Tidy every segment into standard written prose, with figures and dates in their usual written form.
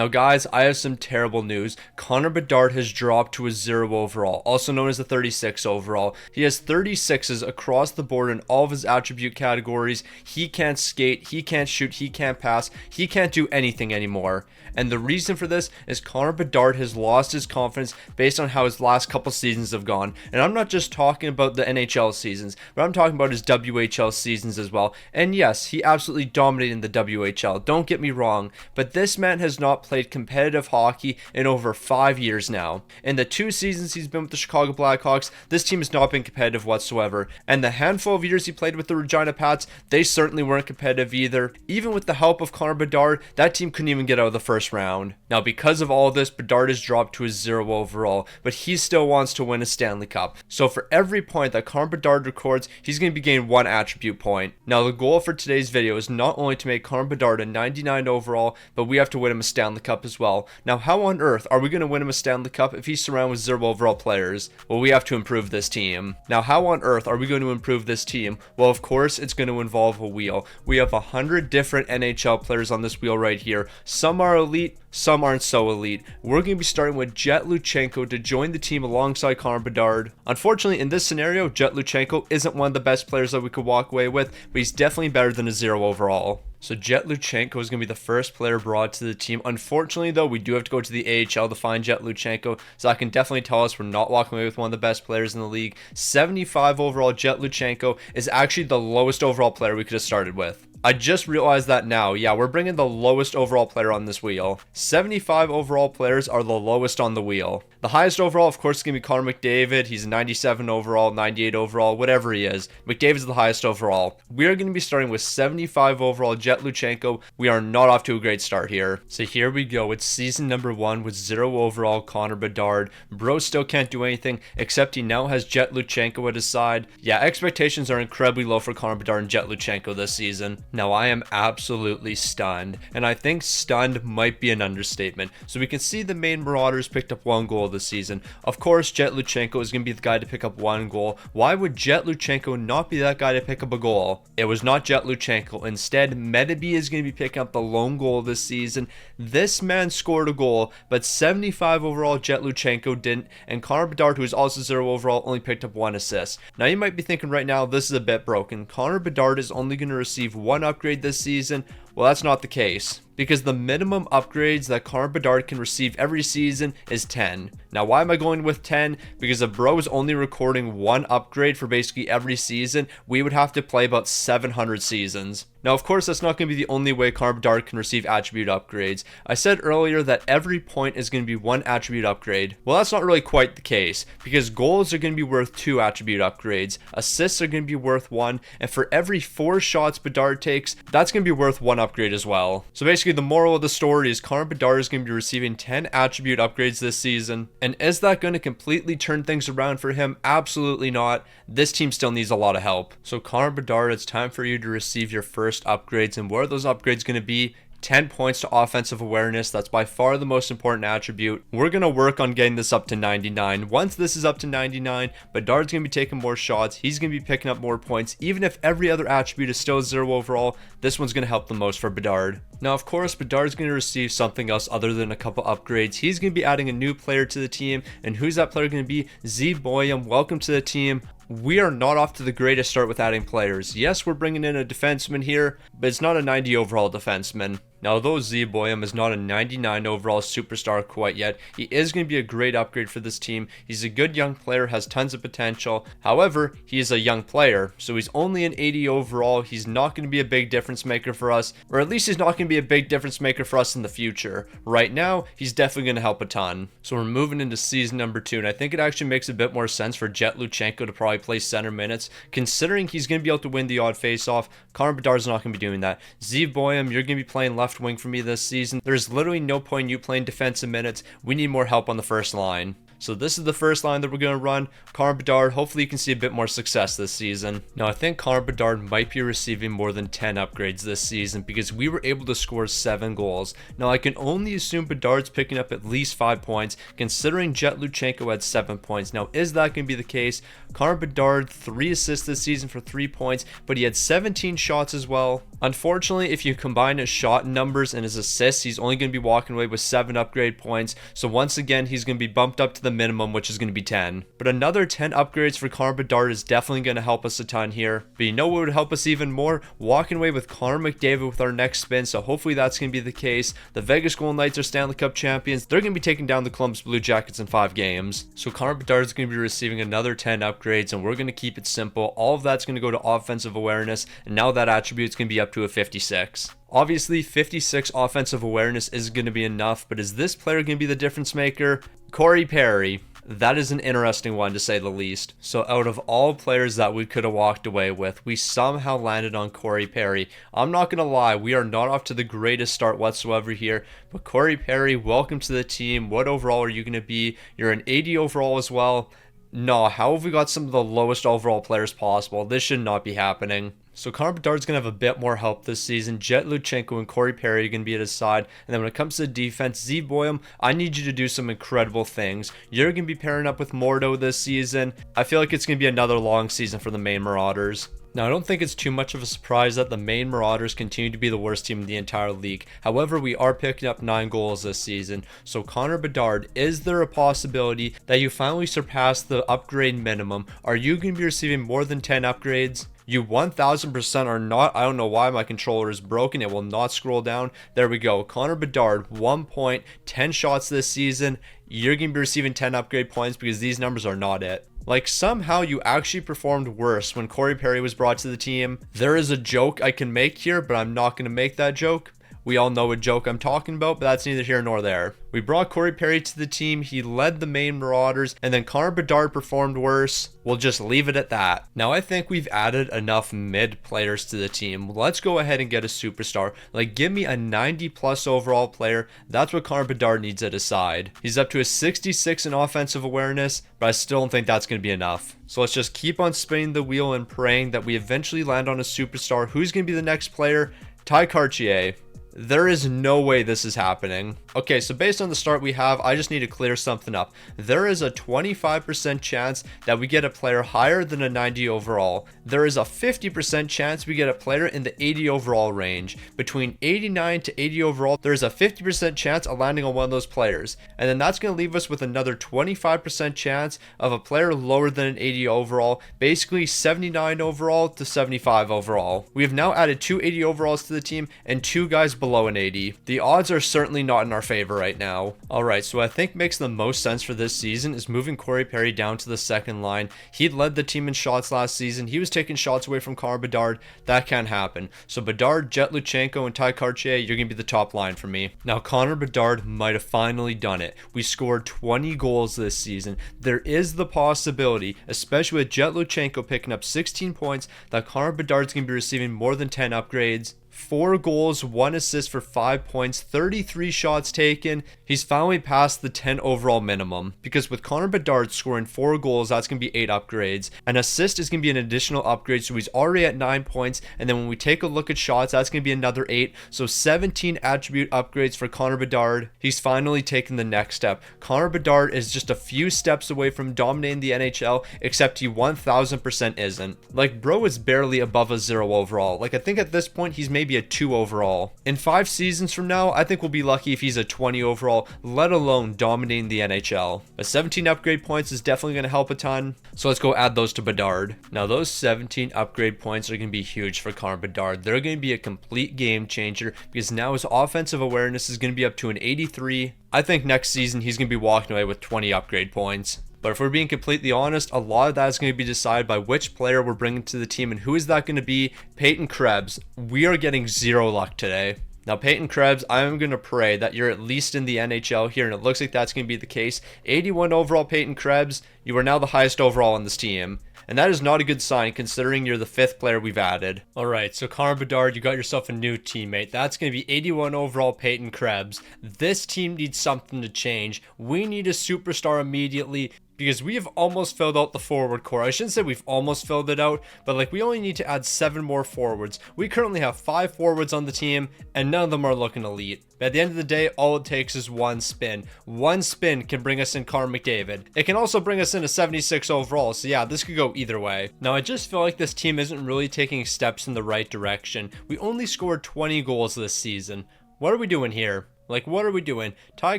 Now guys, I have some terrible news. Connor Bedard has dropped to a 0 overall, also known as a 36 overall. He has 36s across the board in all of his attribute categories. He can't skate, he can't shoot, he can't pass, he can't do anything anymore. And the reason for this is Connor Bedard has lost his confidence based on how his last couple seasons have gone. And I'm not just talking about the NHL seasons, but I'm talking about his WHL seasons as well. And yes, he absolutely dominated in the WHL, don't get me wrong, but this man has not played competitive hockey in over 5 years now. In the 2 seasons he's been with the Chicago Blackhawks, this team has not been competitive whatsoever. And the handful of years he played with the Regina Pats, they certainly weren't competitive either. Even with the help of Connor Bedard, that team couldn't even get out of the first round. Now because of all of this, Bedard has dropped to a 0 overall, but he still wants to win a Stanley Cup. So for every point that Connor Bedard records, he's going to be gaining 1 attribute point. Now the goal for today's video is not only to make Connor Bedard a 99 overall, but we have to win him a Stanley Cup as well. Now how on earth are we going to win him a Stanley Cup if he's surrounded with 0 overall players? Well, we have to improve this team. Now how on earth are we going to improve this team? Well, of course it's going to involve a wheel. We have 100 different NHL players on this wheel right here. Some are elite, some aren't so elite. We're going to be starting with Jet Luchenko to join the team alongside Connor Bedard. Unfortunately, in this scenario, Jet Luchenko isn't one of the best players that we could walk away with, but he's definitely better than a 0 overall. So Jet Luchenko is going to be the first player brought to the team. Unfortunately, though, we do have to go to the AHL to find Jet Luchenko, so I can definitely tell us we're not walking away with one of the best players in the league. 75 overall Jet Luchenko is actually the lowest overall player we could have started with. I just realized that now. Yeah, we're bringing the lowest overall player on this wheel. 75 overall players are the lowest on the wheel. The highest overall, of course, is going to be Connor McDavid. He's 97 overall, 98 overall, whatever he is. McDavid's the highest overall. We are going to be starting with 75 overall Jet Luchenko. We are not off to a great start here. So here we go. It's season number 1 with 0 overall Connor Bedard. Bro still can't do anything, except he now has Jet Luchenko at his side. Yeah, expectations are incredibly low for Connor Bedard and Jet Luchenko this season. Now I am absolutely stunned, and I think stunned might be an understatement. So we can see the Maine Marauders picked up 1 goal this season. Of course, Jet Luchenko is going to be the guy to pick up 1 goal. Why would Jet Luchenko not be that guy to pick up a goal? It was not Jet Luchenko. Instead, Medeby is going to be picking up the lone goal this season. This man scored a goal, but 75 overall Jet Luchenko didn't, and Connor Bedard, who is also 0 overall, only picked up 1 assist. Now you might be thinking right now, this is a bit broken. Connor Bedard is only going to receive 1 upgrade this season. Well, that's not the case, because the minimum upgrades that Connor Bedard can receive every season is 10. Now, why am I going with 10? Because if bro is only recording 1 upgrade for basically every season, we would have to play about 700 seasons. Now, of course, that's not going to be the only way Connor Bedard can receive attribute upgrades. I said earlier that every point is going to be 1 attribute upgrade. Well, that's not really quite the case, because goals are going to be worth 2 attribute upgrades, assists are going to be worth 1, and for every 4 shots Bedard takes, that's going to be worth 1 upgrade as well. So basically, the moral of the story is Connor Bedard is going to be receiving 10 attribute upgrades this season. And is that going to completely turn things around for him? Absolutely not. This team still needs a lot of help. So Connor Bedard, it's time for you to receive your first upgrades. And what are those upgrades going to be? 10 points to offensive awareness. That's by far the most important attribute. We're going to work on getting this up to 99. Once this is up to 99, Bedard's going to be taking more shots. He's going to be picking up more points. Even if every other attribute is still 0 overall, this one's going to help the most for Bedard. Now, of course, Bedard's going to receive something else other than a couple upgrades. He's going to be adding a new player to the team. And who's that player going to be? Z Boyum. Welcome to the team. We are not off to the greatest start with adding players. Yes, we're bringing in a defenseman here, but it's not a 90 overall defenseman. Now, although Z Boyum is not a 99 overall superstar quite yet, he is going to be a great upgrade for this team. He's a good young player, has tons of potential. However, he is a young player, so he's only an 80 overall. He's not going to be a big difference maker for us, or at least he's not going to be a big difference maker for us in the future. Right now, he's definitely going to help a ton. So we're moving into season number 2, and I think it actually makes a bit more sense for Jet Luchenko to probably play center minutes, considering he's going to be able to win the odd face-off. Connor Bedard's not going to be doing that. Z Boyum, you're going to be playing left wing for me this season. There's literally no point in you playing defensive minutes. We need more help on the first line. So this is the first line that we're going to run. Connor Bedard, hopefully you can see a bit more success this season. Now I think Connor Bedard might be receiving more than 10 upgrades this season because we were able to score 7 goals. Now I can only assume Bedard's picking up at least 5 points considering Jet Luchenko had 7 points. Now is that going to be the case? Connor Bedard 3 assists this season for 3 points, but he had 17 shots as well. Unfortunately, if you combine his shot numbers and his assists, he's only going to be walking away with 7 upgrade points. So once again, he's going to be bumped up to the minimum, which is going to be 10. But another 10 upgrades for Connor Bedard is definitely going to help us a ton here. But you know what would help us even more? Walking away with Connor McDavid with our next spin. So hopefully that's going to be the case. The Vegas Golden Knights are Stanley Cup champions. They're going to be taking down the Columbus Blue Jackets in 5 games. So Connor Bedard is going to be receiving another 10 upgrades, and we're going to keep it simple. All of that's going to go to offensive awareness, and now that attribute is going to be up to a 56. Obviously, 56 offensive awareness is going to be enough, but is this player going to be the difference maker? Corey Perry. That is an interesting one to say the least. So out of all players that we could have walked away with, we somehow landed on Corey Perry. I'm not going to lie, we are not off to the greatest start whatsoever here, but Corey Perry, welcome to the team. What overall are you going to be? You're an 80 overall as well. No, how have we got some of the lowest overall players possible? This should not be happening. So Connor Bedard's going to have a bit more help this season. Jet Luchenko and Corey Perry are going to be at his side. And then when it comes to defense, Z Boyum, I need you to do some incredible things. You're going to be pairing up with Mordo this season. I feel like it's going to be another long season for the Maine Marauders. Now, I don't think it's too much of a surprise that the Maine Marauders continue to be the worst team in the entire league. However, we are picking up 9 goals this season. So Connor Bedard, is there a possibility that you finally surpass the upgrade minimum? Are you going to be receiving more than 10 upgrades? You 1000% are not. I don't know why my controller is broken. It will not scroll down. There we go. Connor Bedard, 1 point, 10 shots this season. You're going to be receiving 10 upgrade points because these numbers are not it. Like, somehow you actually performed worse when Corey Perry was brought to the team. There is a joke I can make here, but I'm not going to make that joke. We all know what joke I'm talking about, but that's neither here nor there. We brought Corey Perry to the team. He led the Maine Marauders, and then Connor Bedard performed worse. We'll just leave it at that. Now, I think we've added enough mid players to the team. Let's go ahead and get a superstar. Like, give me a 90+ overall player. That's what Connor Bedard needs at his side. He's up to a 66 in offensive awareness, but I still don't think that's going to be enough. So let's just keep on spinning the wheel and praying that we eventually land on a superstar. Who's going to be the next player? Ty Cartier. There is no way this is happening. Okay, so based on the start we have, I just need to clear something up. There is a 25% chance that we get a player higher than a 90 overall. There is a 50% chance we get a player in the 80 overall range. Between 89 to 80 overall, there is a 50% chance of landing on one of those players. And then that's going to leave us with another 25% chance of a player lower than an 80 overall, basically 79 overall to 75 overall. We have now added 2 80 overalls to the team and 2 guys below an 80. The odds are certainly not in our favor right now. Alright, so I think makes the most sense for this season is moving Corey Perry down to the second line. He led the team in shots last season. He was taking shots away from Connor Bedard. That can't happen. So Bedard, Jet Luchenko, and Ty Cartier, you're going to be the top line for me. Now, Connor Bedard might have finally done it. We scored 20 goals this season. There is the possibility, especially with Jet Luchenko picking up 16 points, that Connor Bedard's going to be receiving more than 10 upgrades. 4 goals, 1 assist for 5 points, 33 shots taken. He's finally passed the 10 overall minimum, because with Connor Bedard scoring 4 goals, that's going to be 8 upgrades. An assist is going to be an additional upgrade, so he's already at 9 points. And then when we take a look at shots, that's going to be another 8. So 17 attribute upgrades for Connor Bedard. He's finally taken the next step. Connor Bedard is just a few steps away from dominating the NHL, except he 1000% isn't. Like, bro is barely above a 0 overall. Like, I think at this point, he's maybe a 2 overall. In 5 seasons from now, I think we'll be lucky if he's a 20 overall, let alone dominating the NHL. But 17 upgrade points is definitely going to help a ton. So let's go add those to Bedard. Now, those 17 upgrade points are going to be huge for Connor Bedard. They're going to be a complete game changer because now his offensive awareness is going to be up to an 83. I think next season he's going to be walking away with 20 upgrade points. But if we're being completely honest, a lot of that is going to be decided by which player we're bringing to the team. And who is that going to be? Peyton Krebs. We are getting 0 luck today. Now, Peyton Krebs, I'm going to pray that you're at least in the NHL here, and it looks like that's going to be the case. 81 overall Peyton Krebs, you are now the highest overall on this team. And that is not a good sign considering you're the 5th player we've added. Alright, so Connor Bedard, you got yourself a new teammate. That's going to be 81 overall Peyton Krebs. This team needs something to change. We need a superstar immediately, because we have almost filled out the forward core. I shouldn't say we've almost filled it out, but like we only need to add 7 more forwards. We currently have 5 forwards on the team, and none of them are looking elite. But at the end of the day, all it takes is one spin. One spin can bring us in Connor McDavid. It can also bring us in a 76 overall, so yeah, this could go either way. Now, I just feel like this team isn't really taking steps in the right direction. We only scored 20 goals this season. What are we doing here? Like, what are we doing? Ty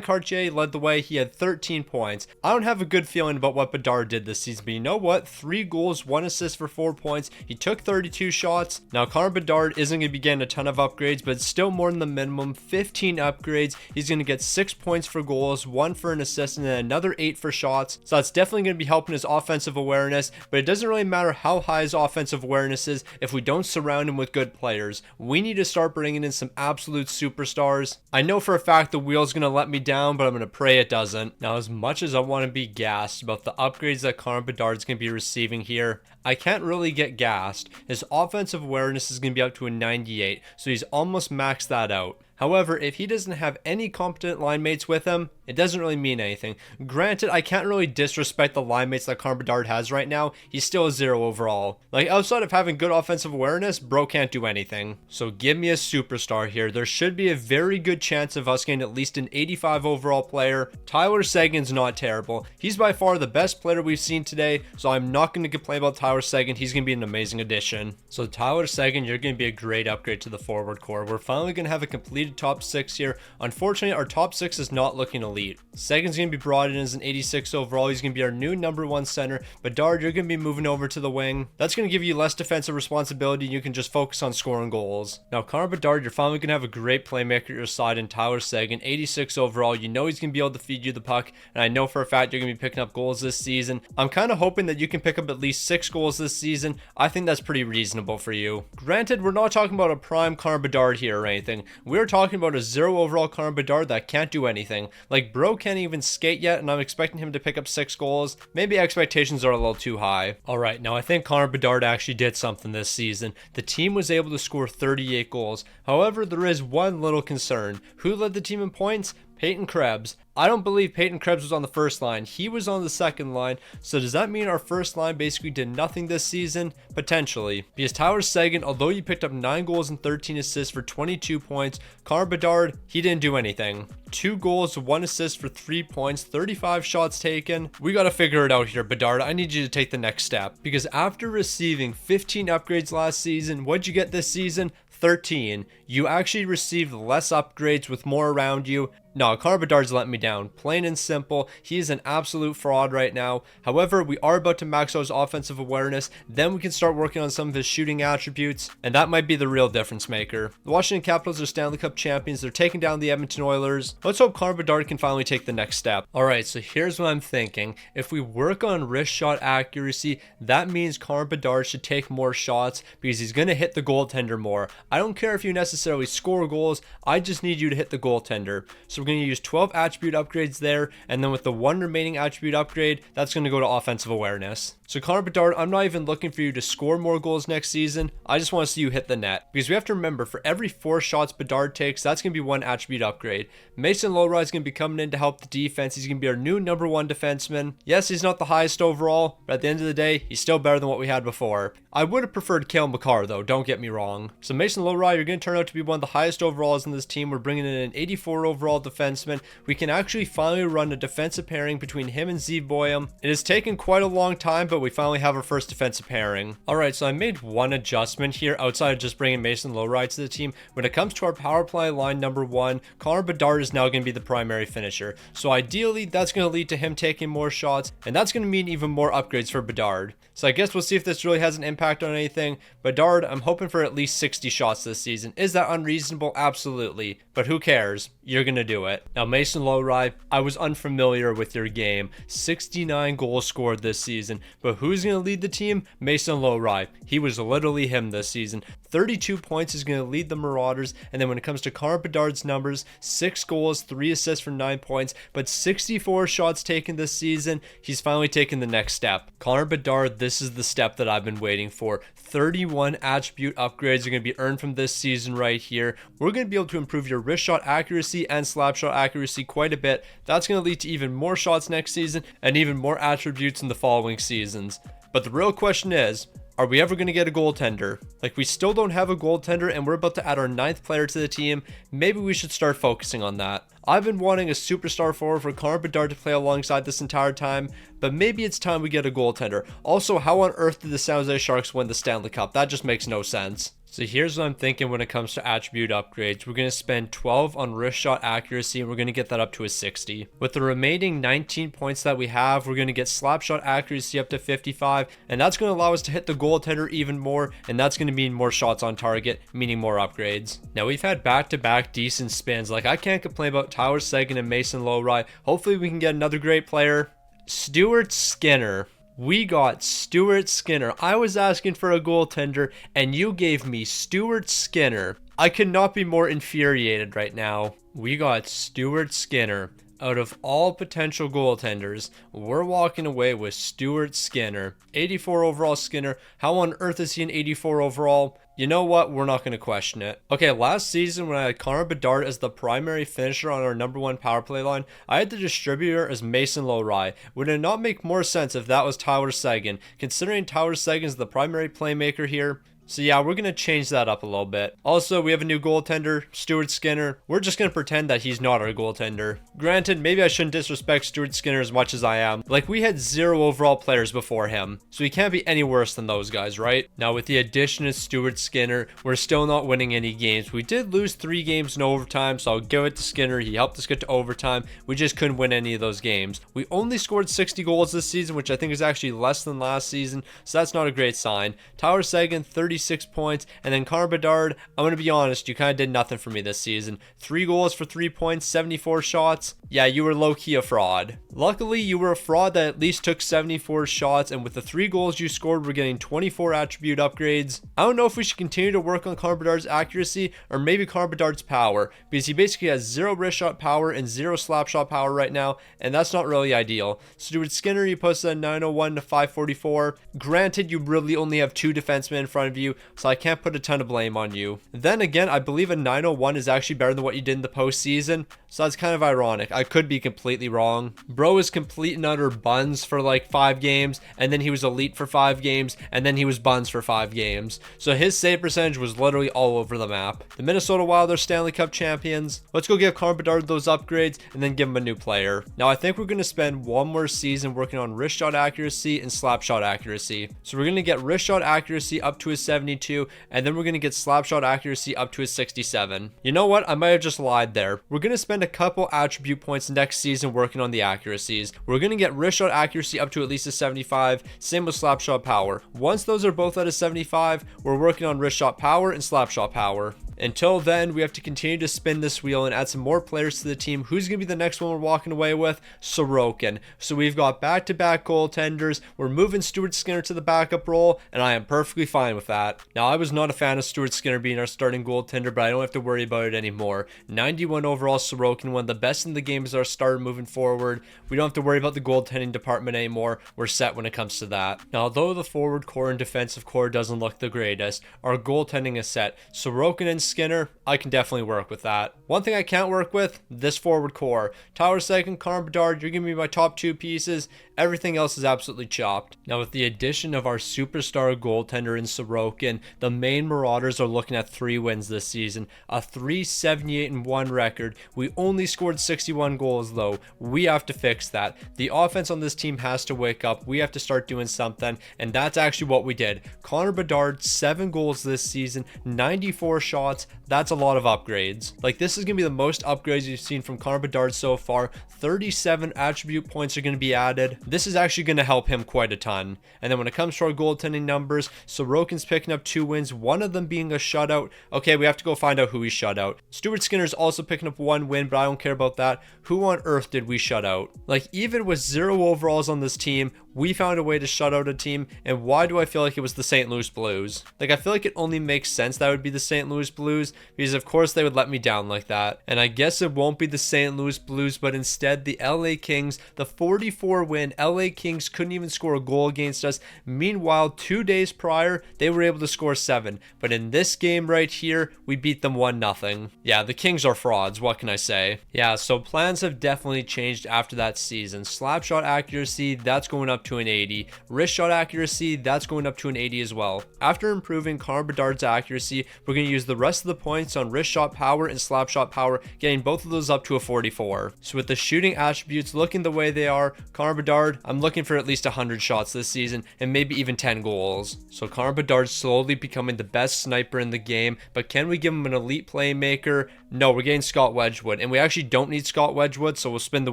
Cartier led the way. He had 13 points. I don't have a good feeling about what Bedard did this season, but you know what? 3 goals, 1 assist for 4 points. He took 32 shots. Now, Connor Bedard isn't going to be getting a ton of upgrades, but it's still more than the minimum. 15 upgrades. He's going to get 6 points for goals, 1 for an assist, and then another 8 for shots. So that's definitely going to be helping his offensive awareness, but it doesn't really matter how high his offensive awareness is if we don't surround him with good players. We need to start bringing in some absolute superstars. I know for a fact the wheel's gonna let me down, but I'm gonna pray it doesn't. Now, as much as I want to be gassed about the upgrades that Connor Bedard's gonna be receiving here, I can't really get gassed. His offensive awareness is gonna be up to a 98, so he's almost maxed that out. However, if he doesn't have any competent line mates with him, it doesn't really mean anything. Granted, I can't really disrespect the line mates that Connor Bedard has right now. He's still a 0 overall. Like, outside of having good offensive awareness, bro can't do anything. So give me a superstar here. There should be a very good chance of us getting at least an 85 overall player. Tyler Seguin's not terrible. He's by far the best player we've seen today, so I'm not going to complain about Tyler Seguin. He's going to be an amazing addition. So Tyler Seguin, you're going to be a great upgrade to the forward core. We're finally going to have a completed top 6 here. Unfortunately, our top 6 is not looking elite. Seguin's going to be brought in as an 86 overall. He's going to be our new number 1 center. Bedard, you're going to be moving over to the wing. That's going to give you less defensive responsibility. You can just focus on scoring goals. Now, Connor Bedard, you're finally going to have a great playmaker at your side in Tyler Seguin, 86 overall. You know he's going to be able to feed you the puck, and I know for a fact you're going to be picking up goals this season. I'm kind of hoping that you can pick up at least 6 goals this season. I think that's pretty reasonable for you. Granted, we're not talking about a prime Connor Bedard here or anything. We're talking about a 0 overall Connor Bedard that can't do anything. Like, bro can't even skate yet, and I'm expecting him to pick up 6 goals. Maybe expectations are a little too high. Alright, now I think Connor Bedard actually did something this season. The team was able to score 38 goals. However, there is one little concern. Who led the team in points? Peyton Krebs. I don't believe Peyton Krebs was on the first line. He was on the second line. So does that mean our first line basically did nothing this season? Potentially. Because Tyler Seguin, although he picked up 9 goals and 13 assists for 22 points, Connor Bedard, he didn't do anything. 2 goals, 1 assist for 3 points, 35 shots taken. We gotta figure it out here, Bedard. I need you to take the next step. Because after receiving 15 upgrades last season, what'd you get this season? 13. You actually received less upgrades with more around you. No, Connor Bedard's letting me down. Plain and simple. He is an absolute fraud right now. However, we are about to max out his offensive awareness. Then we can start working on some of his shooting attributes. And that might be the real difference maker. The Washington Capitals are Stanley Cup champions. They're taking down the Edmonton Oilers. Let's hope Connor Bedard can finally take the next step. Alright, so here's what I'm thinking. If we work on wrist shot accuracy, that means Connor Bedard should take more shots because he's going to hit the goaltender more. I don't care if you necessarily score goals. I just need you to hit the goaltender. So we're going to use 12 attribute upgrades there, and then with the 1 remaining attribute upgrade, that's going to go to offensive awareness. So Connor Bedard, I'm not even looking for you to score more goals next season. I just want to see you hit the net. Because we have to remember, for every 4 shots Bedard takes, that's going to be 1 attribute upgrade. Mason Lohrei is going to be coming in to help the defense. He's going to be our new number 1 defenseman. Yes, he's not the highest overall, but at the end of the day, he's still better than what we had before. I would have preferred Cale Makar though, don't get me wrong. So Mason Lohrei, you're going to turn out to be one of the highest overalls in this team. We're bringing in an 84 overall defenseman. We can actually finally run a defensive pairing between him and Zeev Boyum. It has taken quite a long time, but we finally have our first defensive pairing. Alright, so I made one adjustment here outside of just bringing Mason Lohrei to the team. When it comes to our power play line number 1, Connor Bedard is now going to be the primary finisher. So ideally, that's going to lead to him taking more shots, and that's going to mean even more upgrades for Bedard. So I guess we'll see if this really has an impact on anything. Bedard, I'm hoping for at least 60 shots this season. Is that unreasonable? Absolutely. But who cares? you're going to do it. Now, Mason Lowry, I was unfamiliar with your game. 69 goals scored this season, but who's going to lead the team? Mason Lowry. He was literally him this season. 32 points is going to lead the Marauders, and then when it comes to Connor Bedard's numbers, 6 goals, 3 assists for 9 points, but 64 shots taken this season. He's finally taken the next step. Connor Bedard, this is the step that I've been waiting for. 31 attribute upgrades are going to be earned from this season right here. We're going to be able to improve your wrist shot accuracy and slap shot accuracy quite a bit. That's going to lead to even more shots next season and even more attributes in the following seasons. But the real question is, are we ever going to get a goaltender? Like, we still don't have a goaltender, and we're about to add our 9th player to the team. Maybe we should start focusing on that. I've been wanting a superstar forward for Connor Bedard to play alongside this entire time, but maybe it's time we get a goaltender. Also, how on earth did the San Jose Sharks win the Stanley Cup? That just makes no sense. So here's what I'm thinking when it comes to attribute upgrades. We're going to spend 12 on wrist shot accuracy, and we're going to get that up to a 60. With the remaining 19 points that we have, we're going to get slap shot accuracy up to 55, and that's going to allow us to hit the goaltender even more, and that's going to mean more shots on target, meaning more upgrades. Now, we've had back-to-back decent spins. Like, I can't complain about Tyler Seguin and Mason Lowry. Hopefully we can get another great player. Stuart Skinner. We got Stuart Skinner. I was asking for a goaltender, and you gave me Stuart Skinner. I could not be more infuriated right now. We got Stuart Skinner. Out of all potential goaltenders, we're walking away with Stuart Skinner. 84 overall Skinner. How on earth is he an 84 overall? You know what? We're not going to question it. Okay, last season when I had Connor Bedard as the primary finisher on our number 1 power play line, I had the distributor as Mason Lowry. Would it not make more sense if that was Tyler Seguin? Considering Tyler Seguin is the primary playmaker here, so yeah, we're going to change that up a little bit. Also, we have a new goaltender, Stuart Skinner. We're just going to pretend that he's not our goaltender. Granted, maybe I shouldn't disrespect Stuart Skinner as much as I am. Like, we had 0 overall players before him, so he can't be any worse than those guys, right? Now, with the addition of Stuart Skinner, we're still not winning any games. We did lose 3 games in overtime, so I'll give it to Skinner. He helped us get to overtime. We just couldn't win any of those games. We only scored 60 goals this season, which I think is actually less than last season, so that's not a great sign. Tyler Seguin, 36 points, and then Connor Bedard, I'm going to be honest, you kind of did nothing for me this season. 3 goals for 3 points, 74 shots. Yeah, you were low-key a fraud. Luckily, you were a fraud that at least took 74 shots, and with the 3 goals you scored, we're getting 24 attribute upgrades. I don't know if we should continue to work on Connor Bedard's accuracy, or maybe Connor Bedard's power, because he basically has 0 wrist shot power and 0 slap shot power right now, and that's not really ideal. Stuart Skinner, you posted a 901 to 544. Granted, you really only have 2 defensemen in front of you, so I can't put a ton of blame on you. Then again, I believe a 901 is actually better than what you did in the postseason, so that's kind of ironic. I could be completely wrong. Bro is complete and utter buns for like 5 games, and then he was elite for 5 games, and then he was buns for 5 games. So his save percentage was literally all over the map. The Minnesota Wild are Stanley Cup champions. Let's go give Connor Bedard those upgrades and then give him a new player. Now I think we're going to spend one more season working on wrist shot accuracy and slap shot accuracy. So we're going to get wrist shot accuracy up to a 72, and then we're going to get slap shot accuracy up to a 67. You know what? I might have just lied there. We're going to spend a couple attribute points next season working on the accuracies. We're going to get wrist shot accuracy up to at least a 75, same with slap shot power. Once those are both at a 75, we're working on wrist shot power and slap shot power. Until then, we have to continue to spin this wheel and add some more players to the team. Who's going to be the next one we're walking away with? Sorokin. So we've got back-to-back goaltenders. We're moving Stuart Skinner to the backup role, and I am perfectly fine with that. Now, I was not a fan of Stuart Skinner being our starting goaltender, but I don't have to worry about it anymore. 91 overall Sorokin, one of the best in the game as our starter moving forward. We don't have to worry about the goaltending department anymore. We're set when it comes to that. Now, although the forward core and defensive core doesn't look the greatest, our goaltending is set. Sorokin and Skinner, I can definitely work with that. One thing I can't work with, this forward core. Tyler Seguin, Connor Bedard, you're giving me my top 2 pieces. Everything else is absolutely chopped. Now with the addition of our superstar goaltender in Sorokin, the Maine Marauders are looking at 3 wins this season. A 3-78-1 record. We only scored 61 goals though. We have to fix that. The offense on this team has to wake up. We have to start doing something, and that's actually what we did. Connor Bedard, 7 goals this season, 94 shots, shots. That's a lot of upgrades. Like, this is going to be the most upgrades you've seen from Connor Bedard so far. 37 attribute points are going to be added. This is actually going to help him quite a ton. And then when it comes to our goaltending numbers, Sorokin's picking up 2 wins, one of them being a shutout. Okay, we have to go find out who he shut out. Stuart Skinner's also picking up 1 win, but I don't care about that. Who on earth did we shut out? Like, even with 0 overalls on this team, we found a way to shut out a team. And why do I feel like it was the St. Louis Blues? Like, I feel like it only makes sense that would be the St. Louis Blues, because of course they would let me down like that. And I guess it won't be the St. Louis Blues, but instead the LA Kings. The 44 win LA Kings couldn't even score a goal against us. Meanwhile, 2 days prior, they were able to score 7. But in this game right here, we beat them 1-0. Yeah, the Kings are frauds. What can I say? Yeah, so plans have definitely changed after that season. Slap shot accuracy, that's going up to an 80. Wrist shot accuracy, that's going up to an 80 as well. After improving Connor Bedard's accuracy, we're going to use the rest of the points on wrist shot power and slap shot power, getting both of those up to a 44. So with the shooting attributes looking the way they are, Connor Bedard, I'm looking for at least 100 shots this season and maybe even 10 goals. So Connor Bedard's slowly becoming the best sniper in the game, but can we give him an elite playmaker? No, we're getting Scott Wedgwood, and we actually don't need Scott Wedgwood, so we'll spin the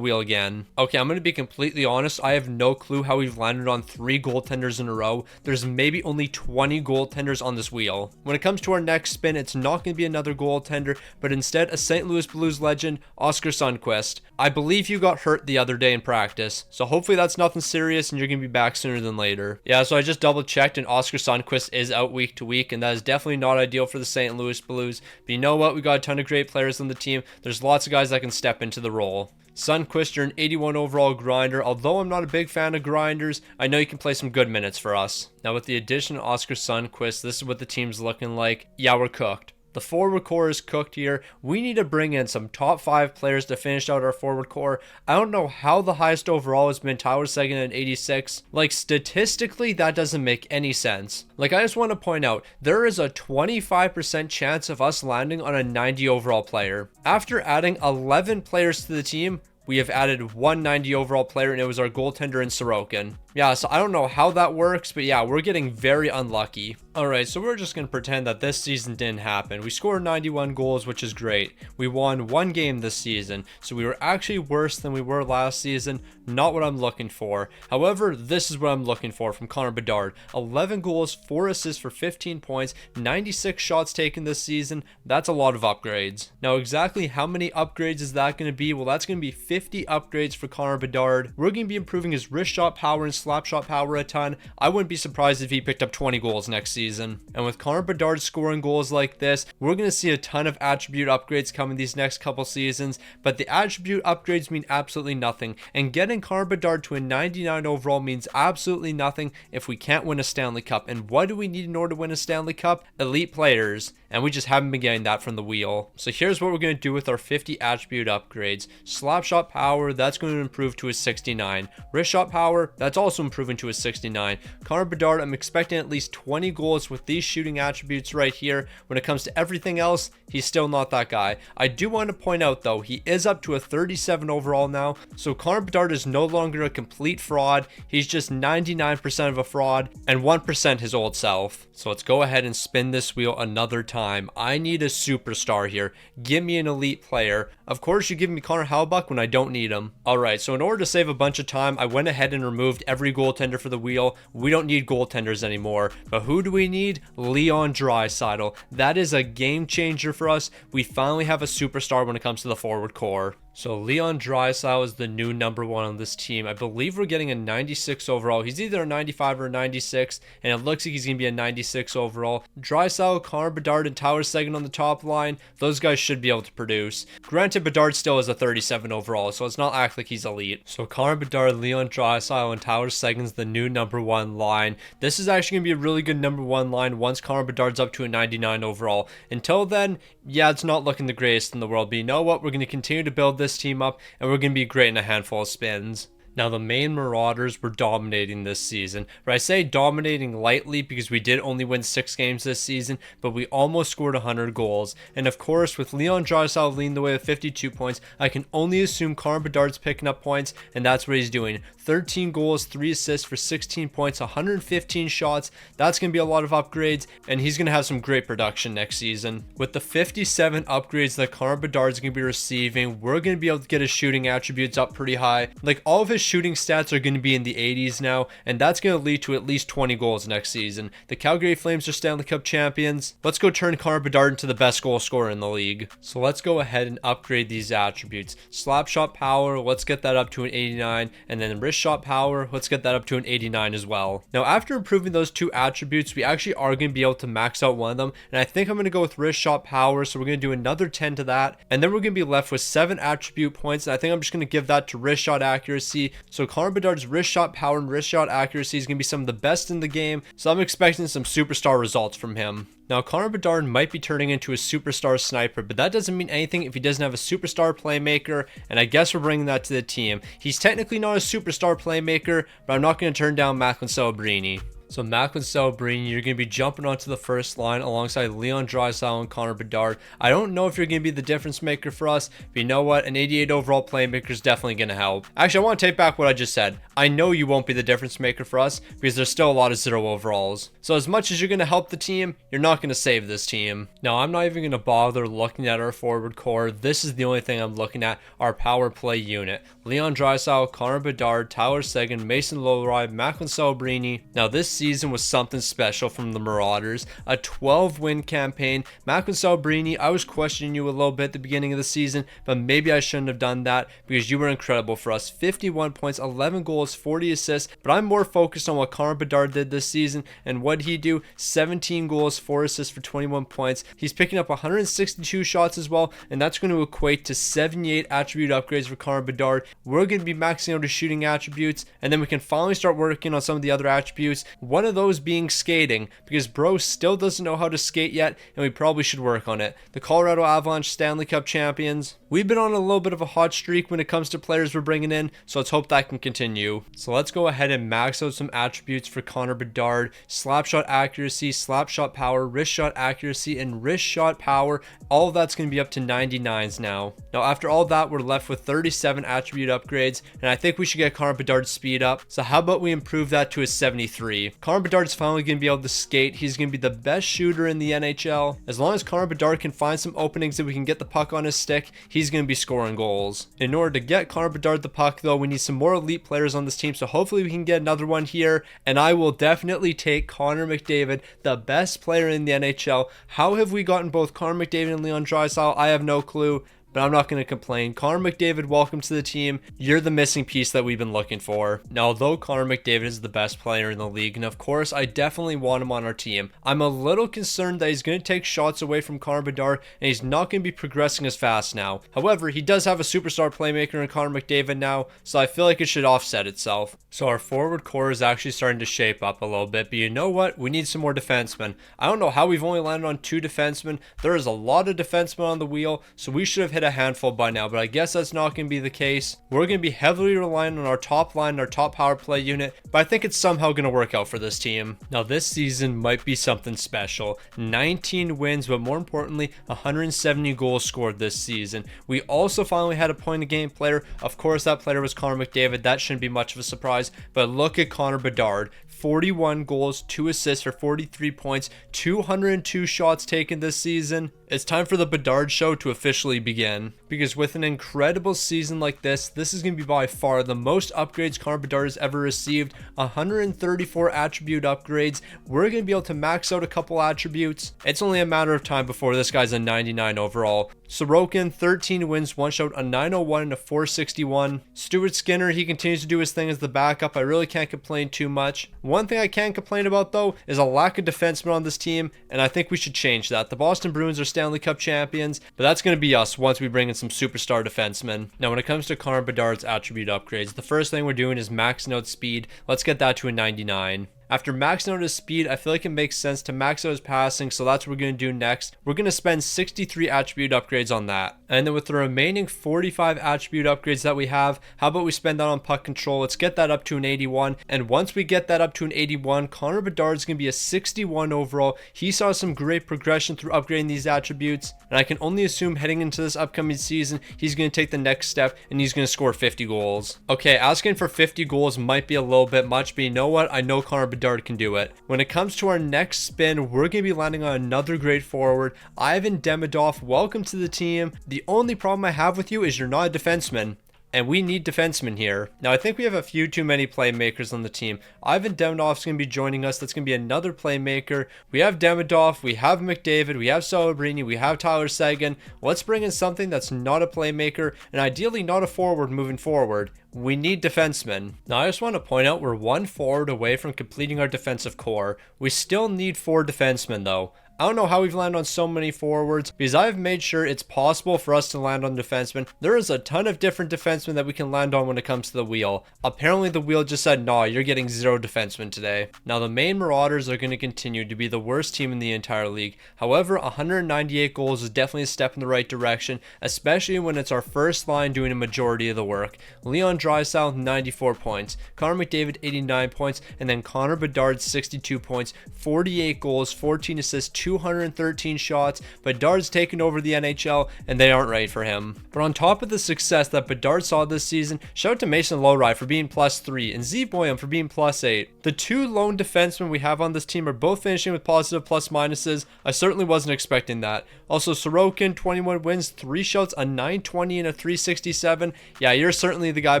wheel again. Okay, I'm going to be completely honest. I have no clue how we've landed on 3 goaltenders in a row. There's maybe only 20 goaltenders on this wheel. When it comes to our next spin, it's not going to be another goaltender, but instead a St. Louis Blues legend, Oscar Sundqvist. I believe you got hurt the other day in practice, so hopefully that's nothing serious and you're going to be back sooner than later. Yeah, so I just double checked and Oscar Sundqvist is out week to week, and that is definitely not ideal for the St. Louis Blues. But you know what? We got a ton of great players on the team. There's lots of guys that can step into the role. Sundqvist, you're an 81 overall grinder. Although I'm not a big fan of grinders, I know you can play some good minutes for us. Now with the addition of Oscar Sundqvist, this is what the team's looking like. Yeah, we're cooked. The forward core is cooked here. We need to bring in some top 5 players to finish out our forward core. I don't know how the highest overall has been Tyler Seguin at 86. Like, statistically, that doesn't make any sense. Like, I just want to point out, there is a 25% chance of us landing on a 90 overall player. After adding 11 players to the team, we have added 190 overall player, and it was our goaltender in Sorokin. Yeah, so I don't know how that works, but yeah, we're getting very unlucky. Alright, so we're just going to pretend that this season didn't happen. We scored 91 goals, which is great. We won 1 game this season, so we were actually worse than we were last season. Not what I'm looking for. However, this is what I'm looking for from Connor Bedard. 11 goals, 4 assists for 15 points, 96 shots taken this season. That's a lot of upgrades. Now, exactly how many upgrades is that going to be? Well, that's going to be 50 upgrades for Connor Bedard. We're going to be improving his wrist shot power and slap shot power a ton. I wouldn't be surprised if he picked up 20 goals next season. And with Connor Bedard scoring goals like this, we're going to see a ton of attribute upgrades coming these next couple seasons, but the attribute upgrades mean absolutely nothing. And getting Connor Bedard to a 99 overall means absolutely nothing if we can't win a Stanley Cup. And what do we need in order to win a Stanley Cup? Elite players. And we just haven't been getting that from the wheel. So here's what we're going to do with our 50 attribute upgrades. Slap shot power, that's going to improve to a 69. Wrist shot power, that's also improving to a 69. Connor Bedard, I'm expecting at least 20 goals with these shooting attributes right here. When it comes to everything else, he's still not that guy. I do want to point out though, he is up to a 37 overall now. So Connor Bedard is no longer a complete fraud. He's just 99% of a fraud and 1% his old self. So let's go ahead and spin this wheel another time. I need a superstar here. Give me an elite player. Of course, you give me Connor Hellebuyck when I don't need him. Alright, so in order to save a bunch of time, I went ahead and removed every goaltender for the wheel. We don't need goaltenders anymore. But who do we need? Leon Draisaitl. That is a game changer for us. We finally have a superstar when it comes to the forward core. So Leon Draisaitl is the new number 1 on this team. I believe we're getting a 96 overall. He's either a 95 or a 96, and it looks like he's going to be a 96 overall. Draisaitl, Connor Bedard, and Tyler Seguin on the top line. Those guys should be able to produce. Granted, Bedard still is a 37 overall, so it's not act like he's elite. So Connor Bedard, Leon Draisaitl, and Tyler Seguin's the new number 1 line. This is actually going to be a really good number 1 line once Connor Bedard's up to a 99 overall. Until then, yeah, it's not looking the greatest in the world, but you know what? We're going to continue to build this team up, and we're going to be great in a handful of spins. Now, the Maine Marauders were dominating this season, but I say dominating lightly because we did only win 6 games this season, but we almost scored 100 goals. And of course, with Leon Draisaitl leading the way with 52 points, I can only assume Connor Bedard's picking up points, and that's what he's doing. 13 goals, 3 assists for 16 points, 115 shots. That's going to be a lot of upgrades, and he's going to have some great production next season. With the 57 upgrades that Connor Bedard's going to be receiving, we're going to be able to get his shooting attributes up pretty high. Like, all of his shooting stats are going to be in the 80s now, and that's going to lead to at least 20 goals next season. The Calgary Flames are Stanley Cup champions. Let's go turn Connor Bedard into the best goal scorer in the league. So let's go ahead and upgrade these attributes. Slap shot power, let's get that up to an 89, and then wrist shot power, let's get that up to an 89 as well. Now, after improving those 2 attributes, we actually are going to be able to max out one of them, and I think I'm going to go with wrist shot power, so we're going to do another 10 to that, and then we're going to be left with 7 attribute points, and I think I'm just going to give that to wrist shot accuracy. So Connor Bedard's wrist shot power and wrist shot accuracy is going to be some of the best in the game, so I'm expecting some superstar results from him. Now, Connor Bedard might be turning into a superstar sniper, but that doesn't mean anything if he doesn't have a superstar playmaker, and I guess we're bringing that to the team. He's technically not a superstar playmaker, but I'm not going to turn down Macklin Celebrini. So Macklin Celebrini, you're going to be jumping onto the first line alongside Leon Draisaitl and Connor Bedard. I don't know if you're going to be the difference maker for us, but you know what? An 88 overall playmaker is definitely going to help. Actually, I want to take back what I just said. I know you won't be the difference maker for us because there's still a lot of 0 overalls. So as much as you're going to help the team, you're not going to save this team. Now, I'm not even going to bother looking at our forward core. This is the only thing I'm looking at, our power play unit. Leon Draisaitl, Connor Bedard, Tyler Seguin, Mason Lohrei, Macklin Celebrini. Now, this season was something special from the Marauders. A 12-win campaign. Macklin Celebrini, I was questioning you a little bit at the beginning of the season, but maybe I shouldn't have done that because you were incredible for us. 51 points, 11 goals, 40 assists, but I'm more focused on what Connor Bedard did this season, and what he do? 17 goals, 4 assists for 21 points. He's picking up 162 shots as well, and that's going to equate to 78 attribute upgrades for Connor Bedard. We're going to be maxing out his shooting attributes, and then we can finally start working on some of the other attributes. One of those being skating, because bro still doesn't know how to skate yet, and we probably should work on it. The Colorado Avalanche Stanley Cup champions. We've been on a little bit of a hot streak when it comes to players we're bringing in, so let's hope that can continue. So let's go ahead and max out some attributes for Connor Bedard. Slap shot accuracy, slap shot power, wrist shot accuracy, and wrist shot power. All of that's going to be up to 99s now. Now, after all that, we're left with 37 attribute upgrades, and I think we should get Connor Bedard's speed up. So how about we improve that to a 73? Connor Bedard's finally going to be able to skate. He's going to be the best shooter in the NHL. As long as Connor Bedard can find some openings that we can get the puck on his stick, he's going to be scoring goals. In order to get Connor Bedard the puck, though, we need some more elite players on this team, so hopefully we can get another one here, and I will definitely take Connor McDavid, the best player in the NHL. How have we gotten both Connor McDavid and Leon Draisaitl? I have no clue, but I'm not going to complain. Connor McDavid, welcome to the team. You're the missing piece that we've been looking for. Now, although Connor McDavid is the best player in the league, and of course, I definitely want him on our team, I'm a little concerned that he's going to take shots away from Connor Bedard, and he's not going to be progressing as fast now. However, he does have a superstar playmaker in Connor McDavid now, so I feel like it should offset itself. So our forward core is actually starting to shape up a little bit, but you know what? We need some more defensemen. I don't know how we've only landed on 2 defensemen. There is a lot of defensemen on the wheel, so we should have hit a handful by now, but I guess that's not going to be the case. We're going to be heavily reliant on our top line and our top power play unit, but I think it's somehow going to work out for this team. Now, this season might be something special. 19 wins, but more importantly, 170 goals scored this season. We also finally had a point of game player. Of course, that player was Connor McDavid. That shouldn't be much of a surprise, but look at Connor Bedard. 41 goals, 2 assists for 43 points, 202 shots taken this season. It's time for the Bedard show to officially begin, because with an incredible season like this is going to be by far the most upgrades Connor Bedard has ever received. 134 attribute upgrades. We're going to be able to max out a couple attributes. It's only a matter of time before this guy's a 99 overall. Sorokin, 13 wins, 1 shot, a 901 and a 461. Stuart Skinner, he continues to do his thing as the backup. I really can't complain too much. One thing I can complain about, though, is a lack of defensemen on this team, and I think we should change that. The Boston Bruins are Stanley Cup champions, but that's going to be us once we bring in some superstar defensemen. Now, when it comes to Connor Bedard's attribute upgrades, the first thing we're doing is maxing out speed. Let's get that to a 99. After maxing out his speed, I feel like it makes sense to max out his passing, so that's what we're going to do next. We're going to spend 63 attribute upgrades on that. And then with the remaining 45 attribute upgrades that we have, how about we spend that on puck control? Let's get that up to an 81. And once we get that up to an 81, Connor Bedard is going to be a 61 overall. He saw some great progression through upgrading these attributes. And I can only assume heading into this upcoming season, he's going to take the next step and he's going to score 50 goals. Okay, asking for 50 goals might be a little bit much, but you know what? I know Connor Bedard can do it. When it comes to our next spin, we're going to be landing on another great forward, Ivan Demidov. Welcome to the team. The only problem I have with you is you're not a defenseman. And we need defensemen here. Now, I think we have a few too many playmakers on the team. Ivan Demidov's going to be joining us. That's going to be another playmaker. We have Demidov, we have McDavid, we have Celebrini, we have Tyler Seguin. Let's bring in something that's not a playmaker and ideally not a forward moving forward. We need defensemen. Now, I just want to point out we're one forward away from completing our defensive core. We still need 4 defensemen, though. I don't know how we've landed on so many forwards because I've made sure it's possible for us to land on defensemen. There is a ton of different defensemen that we can land on when it comes to the wheel. Apparently the wheel just said, nah, you're getting 0 defensemen today. Now the Maine Marauders are going to continue to be the worst team in the entire league. However, 198 goals is definitely a step in the right direction, especially when it's our first line doing a majority of the work. Leon Draisaitl, 94 points. Connor McDavid, 89 points. And then Connor Bedard, 62 points. 48 goals, 14 assists, 213 shots. Bedard's taken over the NHL and they aren't right for him. But on top of the success that Bedard saw this season, shout out to Mason Lowry for being +3 and Z Boyum for being +8. The 2 lone defensemen we have on this team are both finishing with positive plus minuses. I certainly wasn't expecting that. Also, Sorokin, 21 wins, 3 shots, a 920 and a 367. Yeah, you're certainly the guy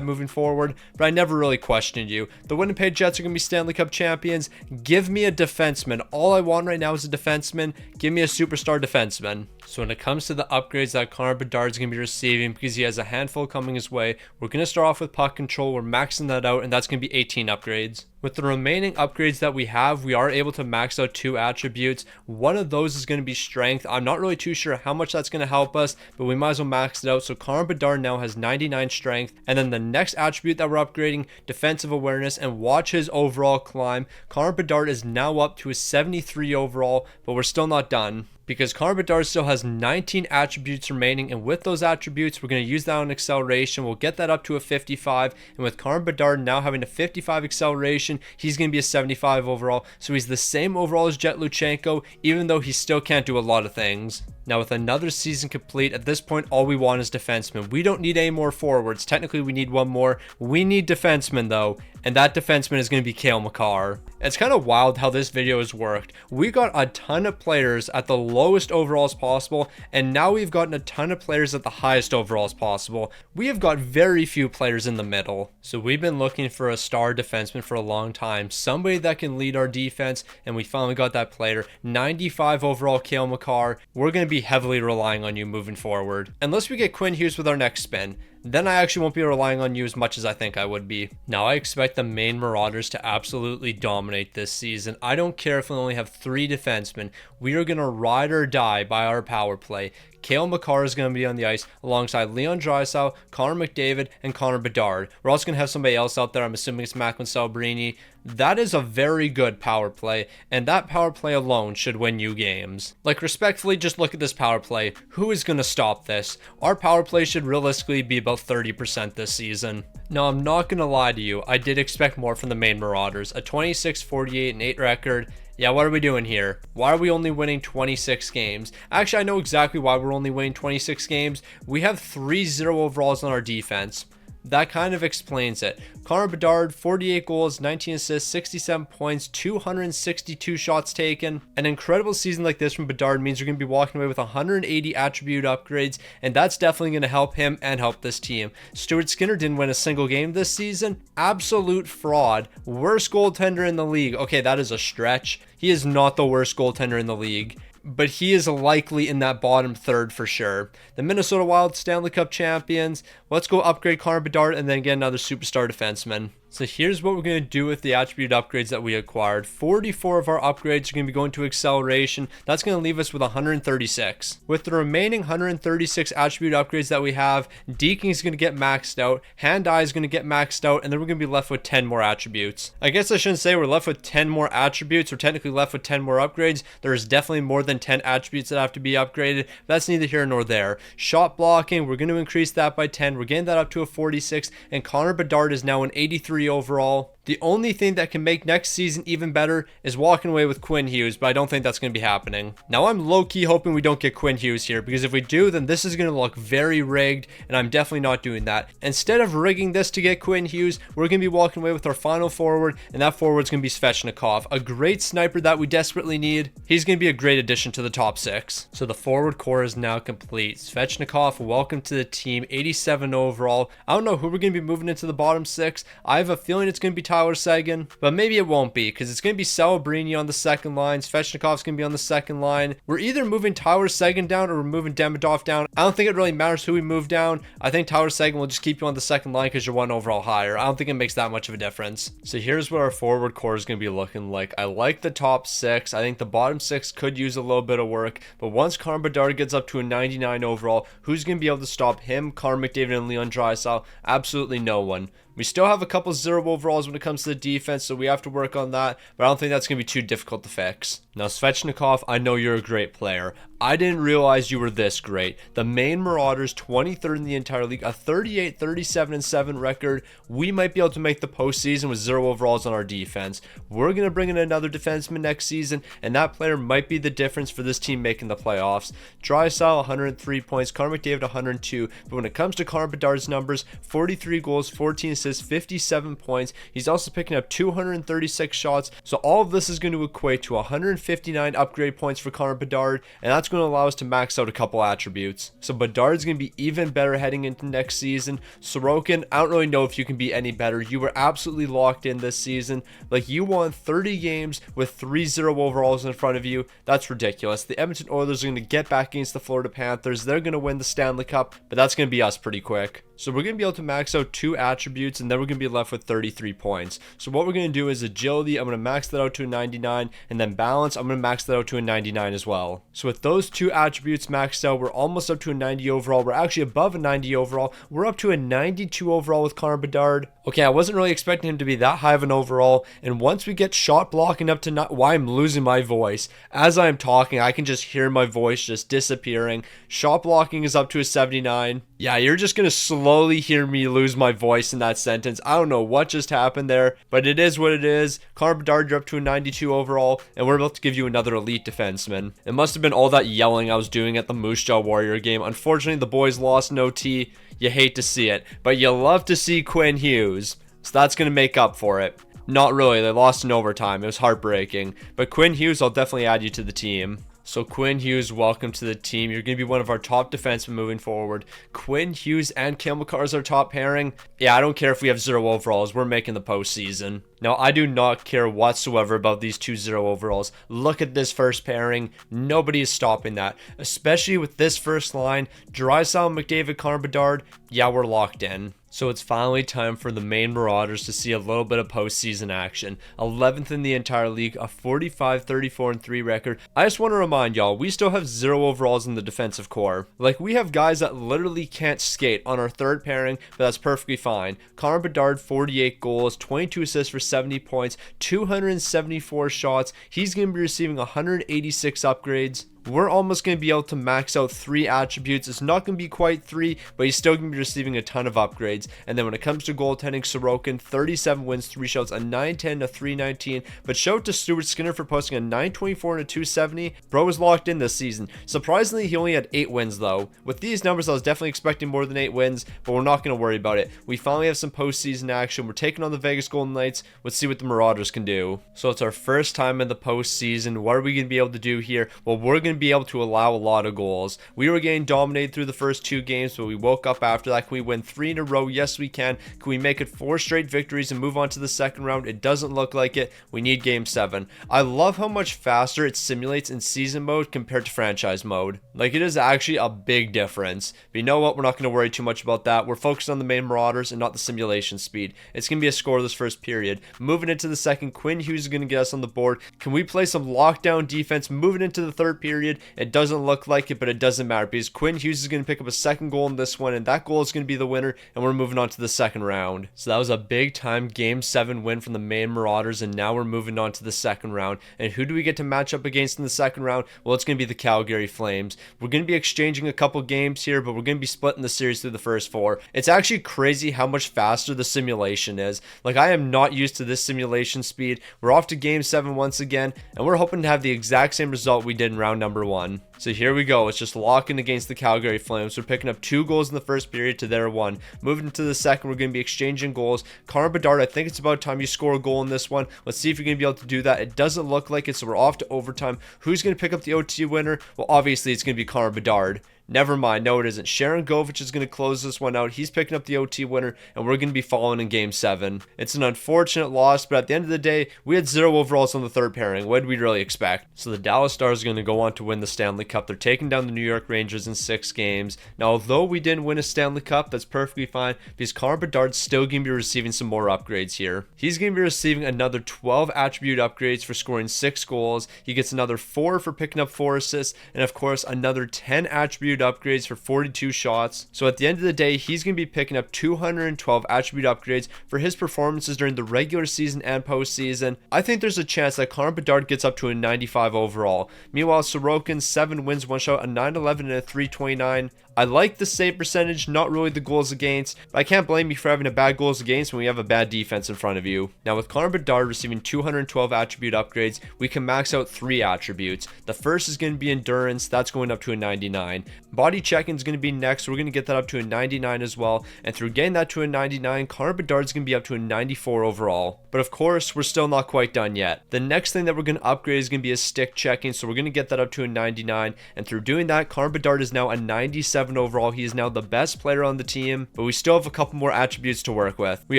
moving forward, but I never really questioned you. The Winnipeg Jets are going to be Stanley Cup champions. Give me a defenseman. All I want right now is a defenseman. Give me a superstar defenseman. So when it comes to the upgrades that Connor Bedard is going to be receiving, because he has a handful coming his way, we're going to start off with puck control. We're maxing that out, and that's going to be 18 upgrades. With the remaining upgrades that we have, we are able to max out 2 attributes. One of those is going to be strength. I'm not really too sure how much that's going to help us, but we might as well max it out. So Connor Bedard now has 99 strength. And then the next attribute that we're upgrading, defensive awareness, and watch his overall climb. Connor Bedard is now up to a 73 overall, but we're still not done, because Connor Bedard still has 19 attributes remaining, and with those attributes, we're going to use that on acceleration. We'll get that up to a 55, and with Connor Bedard now having a 55 acceleration, he's going to be a 75 overall, so he's the same overall as Jet Luchenko, even though he still can't do a lot of things. Now, with another season complete, at this point, all we want is defensemen. We don't need any more forwards. Technically, we need one more. We need defensemen, though, and that defenseman is going to be Cale Makar. It's kind of wild how this video has worked. We got a ton of players at the lowest overalls possible, and now we've gotten a ton of players at the highest overalls possible. We have got very few players in the middle. So we've been looking for a star defenseman for a long time, somebody that can lead our defense, and we finally got that player. 95 overall Cale Makar. We're going to be heavily relying on you moving forward. Unless we get Quinn Hughes with our next spin, then I actually won't be relying on you as much as I think I would be. Now, I expect the Maine Marauders to absolutely dominate this season. I don't care if we only have 3 defensemen. We are going to ride or die by our power play. Cale Makar is going to be on the ice alongside Leon Draisaitl, Connor McDavid, and Connor Bedard. We're also going to have somebody else out there. I'm assuming it's Macklin Celebrini. That is a very good power play, and that power play alone should win you games. Like, respectfully, just look at this power play. Who is going to stop this? Our power play should realistically be about 30% this season. Now, I'm not going to lie to you. I did expect more from the Maine Marauders. A 26, 48, and 8 record. Yeah, what are we doing here? Why are we only winning 26 games? Actually, I know exactly why we're only winning 26 games. We have 3-0 overalls on our defense. That kind of explains it. Connor Bedard, 48 goals, 19 assists, 67 points, 262 shots taken. An incredible season like this from Bedard means you're going to be walking away with 180 attribute upgrades, and that's definitely going to help him and help this team. Stuart Skinner didn't win a single game this season. Absolute fraud. Worst goaltender in the league. Okay, that is a stretch. He is not the worst goaltender in the league, but he is likely in that bottom third for sure. The Minnesota Wild, Stanley Cup champions. Let's go upgrade Connor Bedard and then get another superstar defenseman. So here's what we're going to do with the attribute upgrades that we acquired. 44 of our upgrades are going to be going to acceleration. That's going to leave us with 136. With the remaining 136 attribute upgrades that we have, Deking is going to get maxed out, Hand Eye is going to get maxed out, and then we're going to be left with 10 more attributes. I guess I shouldn't say we're left with 10 more attributes. We're technically left with 10 more upgrades. There's definitely more than 10 attributes that have to be upgraded. That's neither here nor there. Shot blocking, we're going to increase that by 10. We're getting that up to a 46, and Connor Bedard is now an 83 overall. The only thing that can make next season even better is walking away with Quinn Hughes, but I don't think that's going to be happening. Now, I'm low-key hoping we don't get Quinn Hughes here, because if we do, then this is going to look very rigged, and I'm definitely not doing that. Instead of rigging this to get Quinn Hughes, we're going to be walking away with our final forward, and that forward's going to be Svechnikov, a great sniper that we desperately need. He's going to be a great addition to the top 6. So the forward core is now complete. Svechnikov, welcome to the team, 87 overall. I don't know who we're going to be moving into the bottom 6. I have a feeling it's going to be Tyler Seguin, but maybe it won't be, because it's going to be Celebrini on the second line. Svechnikov's going to be on the second line. We're either moving Tyler Seguin down or we're moving Demidov down. I don't think it really matters who we move down. I think Tyler Seguin will just keep you on the second line because you're 1 overall higher. I don't think it makes that much of a difference. So here's what our forward core is going to be looking like. I like the top 6. I think the bottom 6 could use a little bit of work, but once Connor Bedard gets up to a 99 overall, who's going to be able to stop him, Connor McDavid, and Leon Draisaitl? Absolutely no one. We still have a couple 0 overalls when it comes to the defense, so we have to work on that, but I don't think that's going to be too difficult to fix. Now, Svechnikov, I know you're a great player. I didn't realize you were this great. The Maine Marauders, 23rd in the entire league, a 38, 37, and 7 record. We might be able to make the postseason with 0 overalls on our defense. We're going to bring in another defenseman next season, and that player might be the difference for this team making the playoffs. Draisaitl, 103 points, Connor McDavid, 102, but when it comes to Connor Bedard's numbers, 43 goals, 14 assists, 57 points. He's also picking up 236 shots, so all of this is going to equate to 159 upgrade points for Connor Bedard, and that's going to allow us to max out a couple attributes. So Bedard's going to be even better heading into next season. Sorokin, I don't really know if you can be any better. You were absolutely locked in this season. Like, you won 30 games with 3-0 overalls in front of you. That's ridiculous. The Edmonton Oilers are going to get back against the Florida Panthers. They're going to win the Stanley Cup, but that's going to be us pretty quick. So we're going to be able to max out 2 attributes, and then we're going to be left with 33 points. So what we're going to do is agility, I'm going to max that out to a 99, and then balance, I'm going to max that out to a 99 as well. So with those 2 attributes maxed out, we're almost up to a 90 overall. We're actually above a 90 overall. We're up to a 92 overall with Connor Bedard. Okay, I wasn't really expecting him to be that high of an overall, and once we get shot blocking up to why I'm losing my voice. As I'm talking, I can just hear my voice just disappearing. Shot blocking is up to a 79. Yeah, you're just going to slowly hear me lose my voice in that sentence. I don't know what just happened there, but it is what it is. Connor Bedard, you're up to a 92 overall, and we're about to give you another elite defenseman. It must have been all that yelling I was doing at the Moose Jaw Warrior game. Unfortunately, the boys lost in OT. You hate to see it, but you love to see Quinn Hughes. So that's going to make up for it. Not really, they lost in overtime. It was heartbreaking. But Quinn Hughes, I'll definitely add you to the team. So Quinn Hughes, welcome to the team. You're going to be one of our top defensemen moving forward. Quinn Hughes and Cale Makar is our top pairing. Yeah, I don't care if we have 0 overalls. We're making the postseason. Now, I do not care whatsoever about these 2 0 overalls. Look at this first pairing. Nobody is stopping that. Especially with this first line. Draisaitl, McDavid, Connor Bedard. Yeah, we're locked in. So it's finally time for the Maine Marauders to see a little bit of postseason action. 11th in the entire league, a 45, 34, and 3 record. I just want to remind y'all, we still have 0 overalls in the defensive core. Like, we have guys that literally can't skate on our third pairing, but that's perfectly fine. Connor Bedard, 48 goals, 22 assists for 70 points, 274 shots. He's going to be receiving 186 upgrades. We're almost going to be able to max out 3 attributes. It's not going to be quite 3, but he's still going to be receiving a ton of upgrades. And then when it comes to goaltending, Sorokin, 37 wins, 3 shouts, a 910, a 319. But shout out to Stuart Skinner for posting a 924 and a 270. Bro was locked in this season. Surprisingly, he only had 8 wins though. With these numbers, I was definitely expecting more than 8 wins, but we're not going to worry about it. We finally have some postseason action. We're taking on the Vegas Golden Knights. Let's see what the Marauders can do. So it's our first time in the postseason. What are we going to be able to do here? Well, we're going going to be able to allow a lot of goals. We were getting dominated through the first 2 games, but we woke up after that. Can we win 3 in a row? Yes, we can. Can we make it 4 straight victories and move on to the second round? It doesn't look like it. We need game 7. I love how much faster it simulates in season mode compared to franchise mode. Like, it is actually a big difference. But you know what? We're not going to worry too much about that. We're focused on the main Marauders and not the simulation speed. It's going to be a scoreless first period. Moving into the second, Quinn Hughes is going to get us on the board. Can we play some lockdown defense moving into the third period? It doesn't look like it, but it doesn't matter because Quinn Hughes is going to pick up a second goal in this one, and that goal is going to be the winner, and we're moving on to the second round. So that was a big time game 7 win from the main Marauders, and now we're moving on to the second round. And who do we get to match up against in the second round? Well, it's going to be the Calgary Flames. We're going to be exchanging a couple games here, but we're going to be splitting the series through the first 4. It's actually crazy how much faster the simulation is. Like, I am not used to this simulation speed. We're off to game 7 once again, and we're hoping to have the exact same result we did in round number 1. So here we go. It's just locking against the Calgary Flames. We're picking up 2 goals in the first period to their 1. Moving into the second, we're going to be exchanging goals. Connor Bedard, I think it's about time you score a goal in this one. Let's see if you're going to be able to do that. It doesn't look like it, so we're off to overtime. Who's going to pick up the OT winner? Well, obviously, it's going to be Connor Bedard. Never mind. No, it isn't. Sharon Govich is going to close this one out. He's picking up the OT winner, and we're going to be following in game 7. It's an unfortunate loss, but at the end of the day, we had 0 overalls on the third pairing. What did we really expect? So the Dallas Stars are going to go on to win the Stanley Cup. They're taking down the New York Rangers in 6 games. Now, although we didn't win a Stanley Cup, that's perfectly fine because Connor Bedard's still going to be receiving some more upgrades here. He's going to be receiving another 12 attribute upgrades for scoring 6 goals. He gets another 4 for picking up 4 assists, and of course, another 10 attribute upgrades for 42 shots. So at the end of the day, he's going to be picking up 212 attribute upgrades for his performances during the regular season and postseason. I think there's a chance that Connor Bedard gets up to a 95 overall. Meanwhile, Sorokin, 7 wins, 1 shot, a 911 and a 329. I like the save percentage, not really the goals against, but I can't blame you for having a bad goals against when we have a bad defense in front of you. Now with Connor Bedard receiving 212 attribute upgrades, we can max out 3 attributes. The first is going to be endurance, that's going up to a 99. Body checking is going to be next, so we're going to get that up to a 99 as well, and through getting that to a 99, Connor Bedard is going to be up to a 94 overall. But of course, we're still not quite done yet. The next thing that we're going to upgrade is going to be a stick checking, so we're going to get that up to a 99, and through doing that, Connor Bedard is now a 97 overall. He is now the best player on the team, but we still have a couple more attributes to work with. We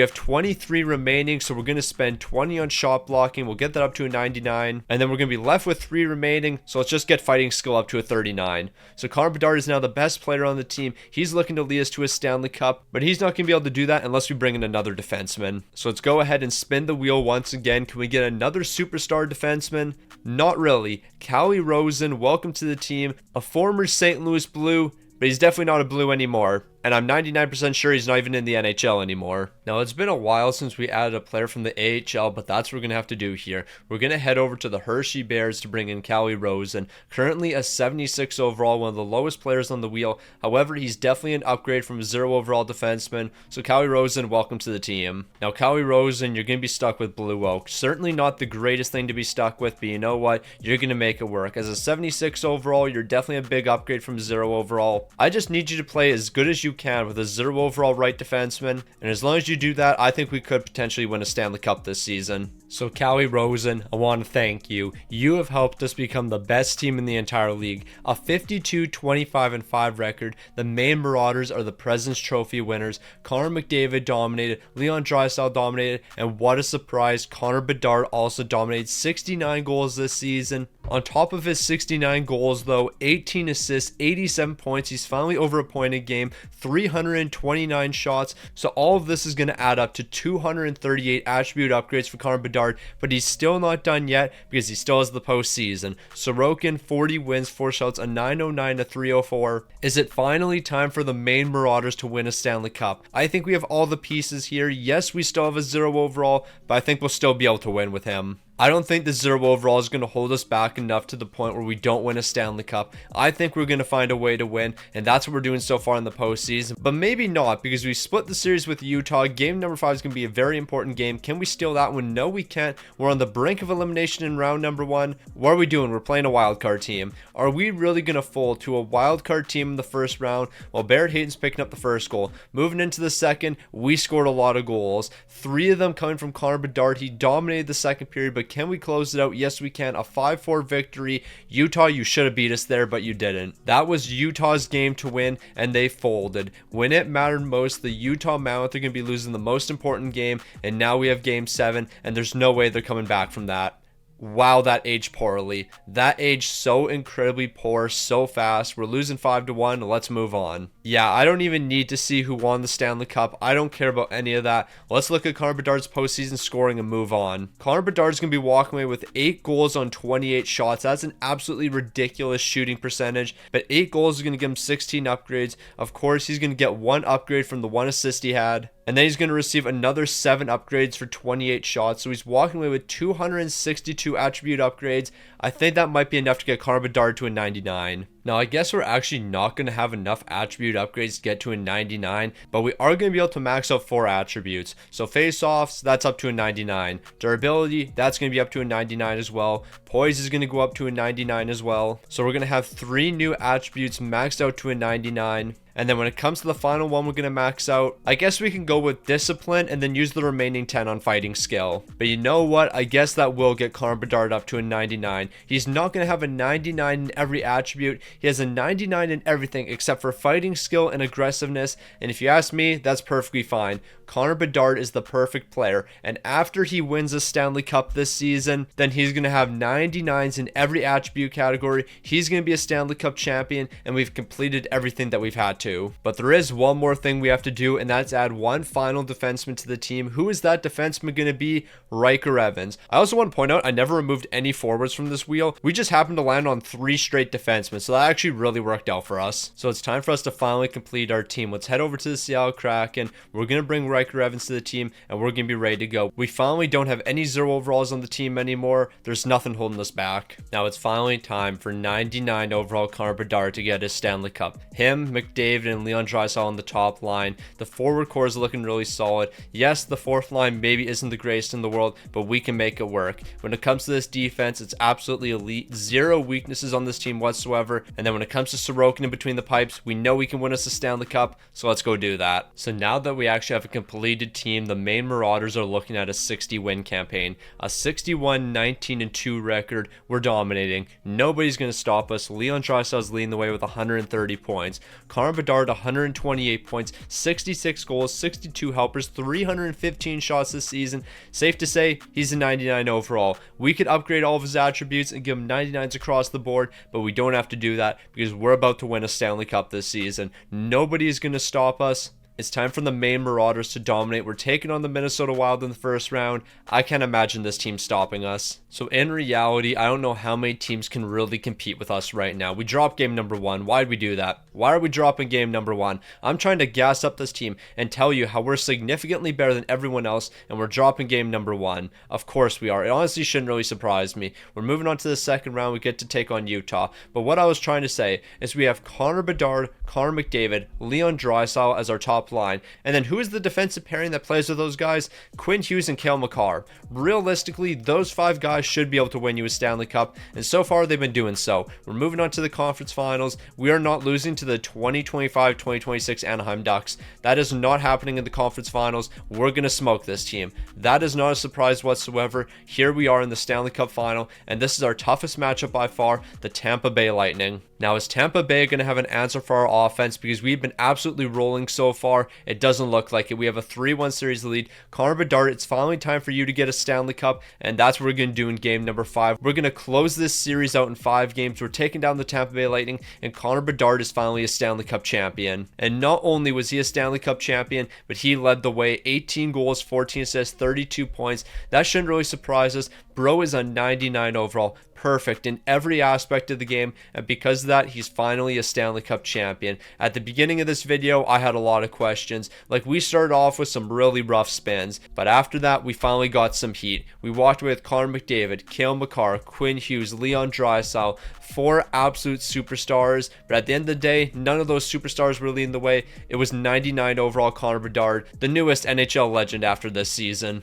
have 23 remaining, so we're going to spend 20 on shot blocking. We'll get that up to a 99, and then we're going to be left with 3 remaining, so let's just get fighting skill up to a 39. So Connor Bedard is now the best player on the team. He's looking to lead us to a Stanley Cup, but he's not going to be able to do that unless we bring in another defenseman. So let's go ahead and spin the wheel once again. Can we get another superstar defenseman? Not really. Callie Rosen, welcome to the team. A former St. Louis Blue, but he's definitely not a Blue anymore. And I'm 99% sure he's not even in the NHL anymore. Now, it's been a while since we added a player from the AHL, but that's what we're going to have to do here. We're going to head over to the Hershey Bears to bring in Callie Rosen. Currently a 76 overall, one of the lowest players on the wheel. However, he's definitely an upgrade from a 0 overall defenseman. So Callie Rosen, welcome to the team. Now, Callie Rosen, you're going to be stuck with Blue Oak. Certainly not the greatest thing to be stuck with, but you know what? You're going to make it work. As a 76 overall, you're definitely a big upgrade from 0 overall. I just need you to play as good as you can with a 0 overall right defenseman, and as long as you do that, I think we could potentially win a Stanley Cup this season. So Callie Rosen, I want to thank you. You have helped us become the best team in the entire league. A 52-25-5 record. The main Marauders are the President's Trophy winners. Connor McDavid dominated, Leon Draisaitl dominated, and what a surprise, Connor Bedard also dominated. 69 goals this season. On top of his 69 goals though, 18 assists, 87 points. He's finally over a point a game, 329 shots. So all of this is going to add up to 238 attribute upgrades for Connor Bedard, but he's still not done yet because he still has the postseason. Sorokin, 40 wins, 4 shots, a 909, a 304. Is it finally time for the main Marauders to win a Stanley Cup? I think we have all the pieces here. Yes, we still have a 0 overall, but I think we'll still be able to win with him. I don't think the 0 overall is going to hold us back enough to the point where we don't win a Stanley Cup. I think we're going to find a way to win, and that's what we're doing so far in the postseason. But maybe not, because we split the series with Utah. Game number 5 is going to be a very important game. Can we steal that one? No, we can't. We're on the brink of elimination in round number 1. What are we doing? We're playing a wildcard team. Are we really going to fold to a wildcard team in the first round while Barrett Hayton's picking up the first goal? Moving into the second, we scored a lot of goals. 3 of them coming from Connor Bedard. He dominated the second period, but Can we close it out? Yes, we can. A 5-4 victory. Utah, you should have beat us there, but you didn't. That was Utah's game to win, and they folded. When it mattered most, the Utah Mammoth are going to be losing the most important game, and now we have game 7, and there's no way they're coming back from that. Wow, that aged poorly. That aged so incredibly poor, so fast. We're losing 5-1. Let's move on. Yeah, I don't even need to see who won the Stanley Cup. I don't care about any of that. Let's look at Connor Bedard's postseason scoring and move on. Connor Bedard's going to be walking away with 8 goals on 28 shots. That's an absolutely ridiculous shooting percentage. But 8 goals is going to give him 16 upgrades. Of course, he's going to get 1 upgrade from the 1 assist he had. And then he's going to receive another 7 upgrades for 28 shots. So he's walking away with 262 attribute upgrades. I think that might be enough to get Connor Bedard to a 99. Now, I guess we're actually not going to have enough attribute upgrades to get to a 99, but we are going to be able to max out 4 attributes. So face-offs, that's up to a 99. Durability, that's going to be up to a 99 as well. Poise is going to go up to a 99 as well. So we're going to have 3 new attributes maxed out to a 99. And then when it comes to the final one we're going to max out, I guess we can go with discipline and then use the remaining 10 on fighting skill. But you know what? I guess that will get Connor Bedard up to a 99. He's not going to have a 99 in every attribute. He has a 99 in everything except for fighting skill and aggressiveness. And if you ask me, that's perfectly fine. Connor Bedard is the perfect player. And after he wins a Stanley Cup this season, then he's going to have 99s in every attribute category. He's going to be a Stanley Cup champion, and we've completed everything that we've had to. But there is one more thing we have to do, and that's add one final defenseman to the team. Who is that defenseman going to be? Ryker Evans. I also want to point out I never removed any forwards from this wheel. We just happened to land on 3 straight defensemen, so that actually really worked out for us. So it's time for us to finally complete our team. Let's head over to the Seattle Kraken. We're going to bring Ryker Evans to the team, and we're going to be ready to go. We finally don't have any 0 overalls on the team anymore. There's nothing holding us back. Now it's finally time for 99 overall Connor Bedard to get his Stanley Cup. Him, McDavid, and Leon Draisaitl on the top line. The forward core is looking really solid. Yes, the 4th line maybe isn't the greatest in the world, but we can make it work. When it comes to this defense, it's absolutely elite. 0 weaknesses on this team whatsoever. And then when it comes to Sorokin in between the pipes, we know we can win us a Stanley Cup, so let's go do that. So now that we actually have a completed team, the Maine Marauders are looking at a 60-win campaign. A 61-19-2 record. We're dominating. Nobody's going to stop us. Leon Draisaitl is leading the way with 130 points. Connor Bedard, 128 points, 66 goals, 62 helpers, 315 shots this season. Safe to say, he's a 99 overall. We could upgrade all of his attributes and give him 99s across the board, but we don't have to do that because we're about to win a Stanley Cup this season. Nobody is going to stop us. It's time for the Maine Marauders to dominate. We're taking on the Minnesota Wild in the first round. I can't imagine this team stopping us. So in reality, I don't know how many teams can really compete with us right now. We dropped game number 1. Why'd we do that? Why are we dropping game number 1? I'm trying to gas up this team and tell you how we're significantly better than everyone else, and we're dropping game number 1. Of course we are. It honestly shouldn't really surprise me. We're moving on to the second round. We get to take on Utah. But what I was trying to say is we have Connor Bedard, Connor McDavid, Leon Draisaitl as our top line. And then who is the defensive pairing that plays with those guys? Quinn Hughes and Cale Makar. Realistically, those 5 guys should be able to win you a Stanley Cup, and so far they've been doing so. We're moving on to the conference finals. We are not losing to the 2025-2026 Anaheim Ducks. That is not happening in the conference finals. We're going to smoke this team. That is not a surprise whatsoever. Here we are in the Stanley Cup final, and this is our toughest matchup by far, the Tampa Bay Lightning. Now, is Tampa Bay going to have an answer for our offense? Because we've been absolutely rolling so far. It doesn't look like it. We have a 3-1 series lead. Connor Bedard, it's finally time for you to get a Stanley Cup, and that's what we're going to do in game number 5. We're going to close this series out in 5 games. We're taking down the Tampa Bay Lightning, and Connor Bedard is finally a Stanley Cup champion. And not only was he a Stanley Cup champion, but he led the way. 18 goals, 14 assists, 32 points. That shouldn't really surprise us. Bro is a 99 overall. Perfect in every aspect of the game, and because of that, he's finally a Stanley Cup champion. At the beginning of this video, I had a lot of questions. Like, we started off with some really rough spins, but after that, we finally got some heat. We walked away with Connor McDavid, Cale Makar, Quinn Hughes, Leon Draisaitl, 4 absolute superstars, but at the end of the day, none of those superstars were leading the way. It was 99 overall Connor Bedard, the newest NHL legend after this season.